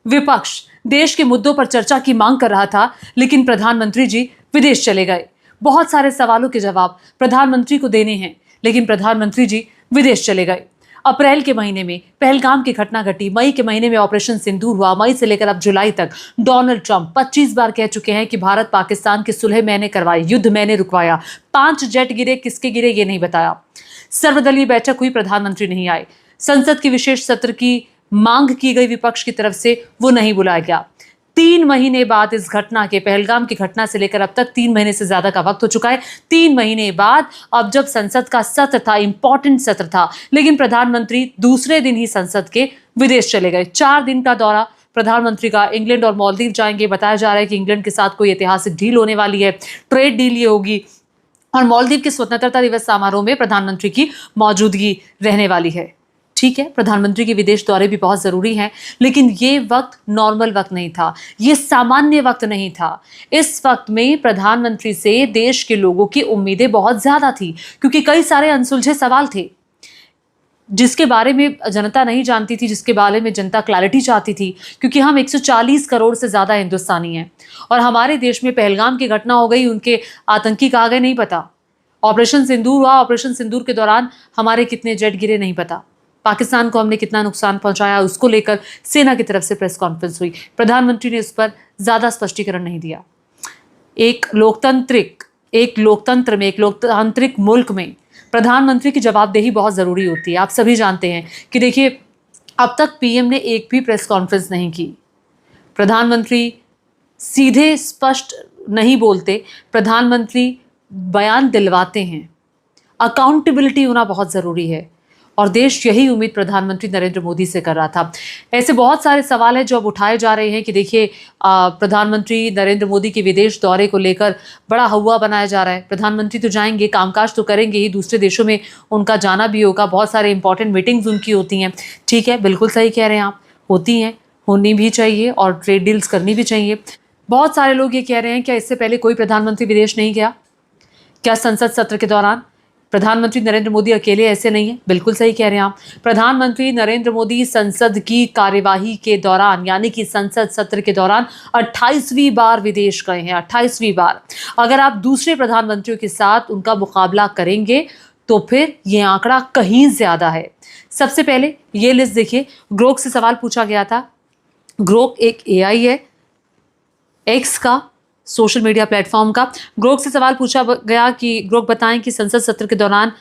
विपक्ष देश के मुद्दों पर चर्चा की मांग कर रहा था, लेकिन प्रधानमंत्री जी विदेश चले गए। बहुत सारे सवालों के जवाब प्रधानमंत्री को देने हैं, लेकिन प्रधानमंत्री जी विदेश चले गए। अप्रैल के महीने में पहलगाम की घटना घटी, मई के महीने में ऑपरेशन सिंदूर हुआ, मई से लेकर अब जुलाई तक डोनाल्ड ट्रंप 25 बार कह चुके हैं कि भारत पाकिस्तान की सुलह मैंने करवाई, युद्ध मैंने रुकवाया। 5 जेट गिरे, किसके गिरे ये नहीं बताया। सर्वदलीय बैठक हुई, प्रधानमंत्री नहीं आए। संसद के विशेष सत्र की मांग की गई विपक्ष की तरफ से, वो नहीं बुलाया गया। 3 महीने बाद इस घटना के, पहलगाम की घटना से लेकर अब तक 3 महीने से ज्यादा का वक्त हो चुका है। 3 महीने बाद अब जब संसद का सत्र था, इंपॉर्टेंट सत्र था, लेकिन प्रधानमंत्री दूसरे दिन ही संसद के विदेश चले गए। 4 दिन का दौरा प्रधानमंत्री का, इंग्लैंड और मालदीव जाएंगे। बताया जा रहा है कि इंग्लैंड के साथ कोई ऐतिहासिक डील होने वाली है, ट्रेड डील ये होगी, और मालदीव के स्वतंत्रता दिवस समारोह में प्रधानमंत्री की मौजूदगी रहने वाली है। ठीक है, प्रधानमंत्री के विदेश दौरे भी बहुत जरूरी हैं, लेकिन ये वक्त नॉर्मल वक्त नहीं था, ये सामान्य वक्त नहीं था। इस वक्त में प्रधानमंत्री से देश के लोगों की उम्मीदें बहुत ज्यादा थी, क्योंकि कई सारे अनसुलझे सवाल थे जिसके बारे में जनता नहीं जानती थी, जिसके बारे में जनता क्लैरिटी चाहती थी, क्योंकि हम 140 करोड़ से ज्यादा हिंदुस्तानी हैं और हमारे देश में पहलगाम की घटना हो गई, उनके आतंकी कहाँ गए नहीं पता। ऑपरेशन सिंदूर हुआ, ऑपरेशन सिंदूर के दौरान हमारे कितने जेट गिरे नहीं पता। पाकिस्तान को हमने कितना नुकसान पहुंचाया, उसको लेकर सेना की तरफ से प्रेस कॉन्फ्रेंस हुई, प्रधानमंत्री ने उस पर ज्यादा स्पष्टीकरण नहीं दिया। एक लोकतांत्रिक मुल्क में प्रधानमंत्री की जवाबदेही बहुत जरूरी होती है। आप सभी जानते हैं कि देखिए, अब तक पीएम ने एक भी प्रेस कॉन्फ्रेंस नहीं की। प्रधानमंत्री सीधे स्पष्ट नहीं बोलते, प्रधानमंत्री बयान दिलवाते हैं। अकाउंटेबिलिटी होना बहुत जरूरी है और देश यही उम्मीद प्रधानमंत्री नरेंद्र मोदी से कर रहा था। ऐसे बहुत सारे सवाल हैं जो अब उठाए जा रहे हैं कि देखिए, प्रधानमंत्री नरेंद्र मोदी के विदेश दौरे को लेकर बड़ा हवा बनाया जा रहा है। प्रधानमंत्री तो जाएंगे, कामकाज तो करेंगे ही, दूसरे देशों में उनका जाना भी होगा, बहुत सारे इंपॉर्टेंट मीटिंग्स उनकी होती हैं। ठीक है, बिल्कुल सही कह रहे हैं आप, होती हैं, होनी भी चाहिए और ट्रेड डील्स करनी भी चाहिए। बहुत सारे लोग ये कह रहे हैं, क्या इससे पहले कोई प्रधानमंत्री विदेश नहीं गया? क्या संसद सत्र के दौरान प्रधानमंत्री नरेंद्र मोदी अकेले ऐसे नहीं है? बिल्कुल सही कह रहे हैं आप। प्रधानमंत्री नरेंद्र मोदी संसद की कार्यवाही के दौरान, यानी कि संसद सत्र के दौरान 28वीं बार विदेश गए हैं, 28वीं बार। अगर आप दूसरे प्रधानमंत्रियों के साथ उनका मुकाबला करेंगे तो फिर ये आंकड़ा कहीं ज्यादा है। सबसे पहले ये लिस्ट देखिए, ग्रोक से सवाल पूछा गया था। ग्रोक एक एआई है, एक्स का, सोशल मीडिया प्लेटफॉर्म का। ग्रोक से सवाल पूछा गया कि ग्रोक बताएं कि संसद सत्र के दौरान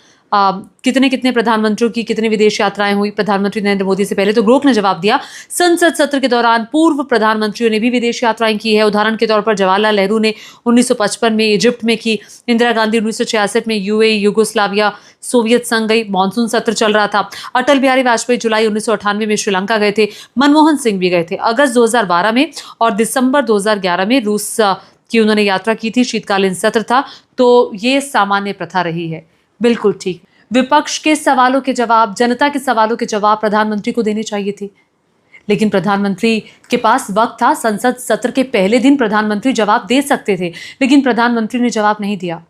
कितने कितने प्रधानमंत्रियों की कितनी विदेश यात्राएं हुई प्रधानमंत्री नरेंद्र मोदी से पहले। तो ग्रोक ने जवाब दिया, संसद सत्र के दौरान पूर्व प्रधानमंत्रियों ने भी विदेश यात्राएं की है। उदाहरण के तौर पर जवाहरलाल नेहरू ने 1955 में इजिप्ट में की, इंदिरा गांधी 1966 में यूएई, यूगोस्लाविया, सोवियत संघ गई, मानसून सत्र चल रहा था। अटल बिहारी वाजपेयी जुलाई 1998 में श्रीलंका गए थे, मनमोहन सिंह भी गए थे अगस्त 2012 में, और दिसंबर 2011 में रूस की उन्होंने यात्रा की थी, शीतकालीन सत्र था। तो ये सामान्य प्रथा रही है। बिल्कुल ठीक। विपक्ष के सवालों के जवाब, जनता के सवालों के जवाब प्रधानमंत्री को देने चाहिए थे, लेकिन प्रधानमंत्री के पास वक्त था। संसद सत्र के पहले दिन प्रधानमंत्री जवाब दे सकते थे, लेकिन प्रधानमंत्री ने जवाब नहीं दिया।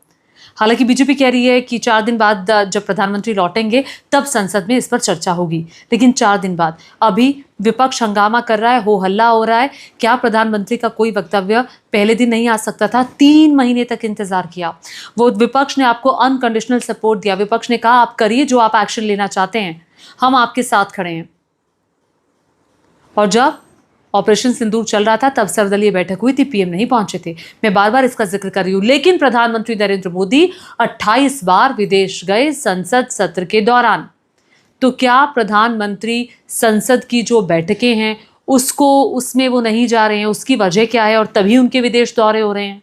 हालांकि बीजेपी कह रही है कि 4 दिन बाद जब प्रधानमंत्री लौटेंगे तब संसद में इस पर चर्चा होगी, लेकिन 4 दिन बाद। अभी विपक्ष हंगामा कर रहा है, हो हल्ला हो रहा है। क्या प्रधानमंत्री का कोई वक्तव्य पहले दिन नहीं आ सकता था? 3 महीने तक इंतजार किया। वो विपक्ष ने आपको अनकंडीशनल सपोर्ट दिया। विपक्ष ने कहा, आप करिए जो आप एक्शन लेना चाहते हैं, हम आपके साथ खड़े हैं। और जब ऑपरेशन सिंदूर चल रहा था तब सर्वदलीय बैठक हुई थी, पीएम नहीं पहुंचे थे। मैं बार बार इसका जिक्र कर रही हूं, लेकिन प्रधानमंत्री नरेंद्र मोदी 28 बार विदेश गए संसद सत्र के दौरान। तो क्या प्रधानमंत्री संसद की जो बैठकें हैं उसमें वो नहीं जा रहे हैं? उसकी वजह क्या है और तभी उनके विदेश दौरे हो रहे हैं?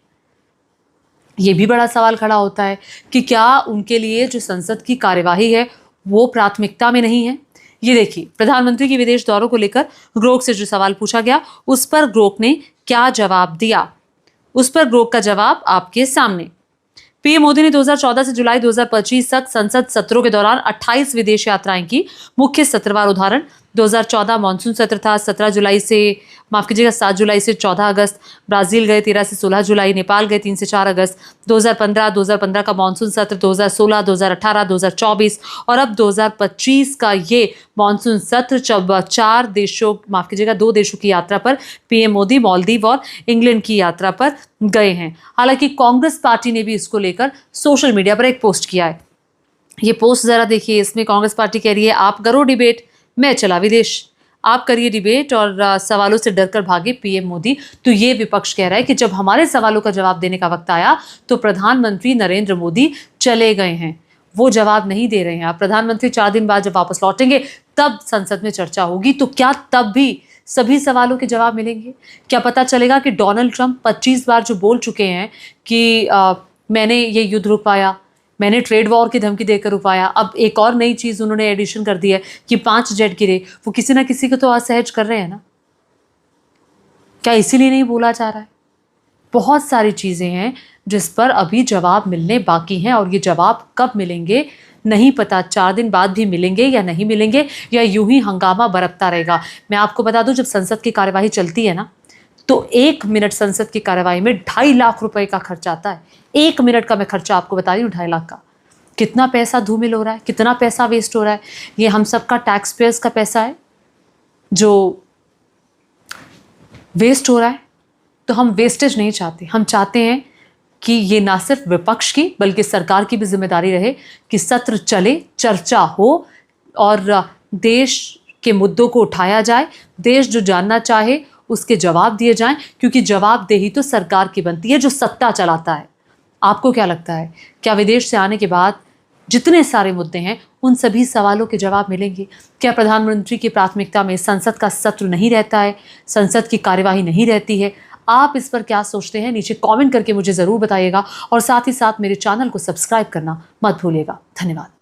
ये भी बड़ा सवाल खड़ा होता है कि क्या उनके लिए जो संसद की कार्यवाही है वो प्राथमिकता में नहीं है? ये देखिए, प्रधानमंत्री के विदेश दौरों को लेकर ग्रोक से जो सवाल पूछा गया उस पर ग्रोक ने क्या जवाब दिया, उस पर ग्रोक का जवाब आपके सामने। पीएम मोदी ने 2014 से जुलाई 2025 तक संसद सत्रों के दौरान 28 विदेश यात्राएं की। मुख्य सत्रवार उदाहरण 2014 मानसून सत्र था, 17 जुलाई से, माफ़ कीजिएगा 7 जुलाई से 14 अगस्त। ब्राज़ील गए 13 से 16 जुलाई, नेपाल गए 3 से 4 अगस्त। 2015 का मानसून सत्र, 2016, 2018, 2024 और अब 2025 का ये मानसून सत्र 4 देशों, माफ़ कीजिएगा 2 देशों की यात्रा पर पीएम मोदी मालदीव और इंग्लैंड की यात्रा पर गए हैं। हालांकि कांग्रेस पार्टी ने भी इसको लेकर सोशल मीडिया पर एक पोस्ट किया है। ये पोस्ट ज़रा देखिए, इसमें कांग्रेस पार्टी कह रही है आप करो डिबेट, मैं चला विदेश। आप करिए डिबेट और सवालों से डरकर भागे पीएम मोदी। तो ये विपक्ष कह रहा है कि जब हमारे सवालों का जवाब देने का वक्त आया तो प्रधानमंत्री नरेंद्र मोदी चले गए हैं, वो जवाब नहीं दे रहे हैं। अब प्रधानमंत्री 4 दिन बाद जब वापस लौटेंगे तब संसद में चर्चा होगी, तो क्या तब भी सभी सवालों के जवाब मिलेंगे? क्या पता चलेगा कि डोनाल्ड ट्रंप 25 बार जो बोल चुके हैं कि मैंने ये युद्ध रुकवाया, मैंने ट्रेड वॉर की धमकी देकर रुकवाया, अब एक और नई चीज़ उन्होंने एडिशन कर दी है कि 5 जेट गिरे, वो किसी ना किसी को तो असहज कर रहे हैं ना? क्या इसीलिए नहीं बोला जा रहा है? बहुत सारी चीज़ें हैं जिस पर अभी जवाब मिलने बाकी हैं और ये जवाब कब मिलेंगे नहीं पता। 4 दिन बाद भी मिलेंगे या नहीं मिलेंगे, या यूं ही हंगामा बरपता रहेगा। मैं आपको बता दूं, जब संसद की कार्यवाही चलती है ना, तो 1 मिनट संसद की कार्यवाही में 2.5 लाख रुपए का खर्चा आता है। 1 मिनट का मैं खर्चा आपको बता रही हूँ, 2.5 लाख का। कितना पैसा धूमिल हो रहा है, कितना पैसा वेस्ट हो रहा है। ये हम सबका टैक्स पेयर्स का पैसा है जो वेस्ट हो रहा है। तो हम वेस्टेज नहीं चाहते, हम चाहते हैं कि ये ना सिर्फ विपक्ष की बल्कि सरकार की भी जिम्मेदारी रहे कि सत्र चले, चर्चा हो और देश के मुद्दों को उठाया जाए। देश जो जानना चाहे उसके जवाब दिए जाएं, क्योंकि जवाबदेही तो सरकार की बनती है जो सत्ता चलाता है। आपको क्या लगता है, क्या विदेश से आने के बाद जितने सारे मुद्दे हैं उन सभी सवालों के जवाब मिलेंगे? क्या प्रधानमंत्री की प्राथमिकता में संसद का सत्र नहीं रहता है, संसद की कार्यवाही नहीं रहती है? आप इस पर क्या सोचते हैं, नीचे कमेंट करके मुझे ज़रूर बताइएगा और साथ ही साथ मेरे चैनल को सब्सक्राइब करना मत भूलिएगा। धन्यवाद।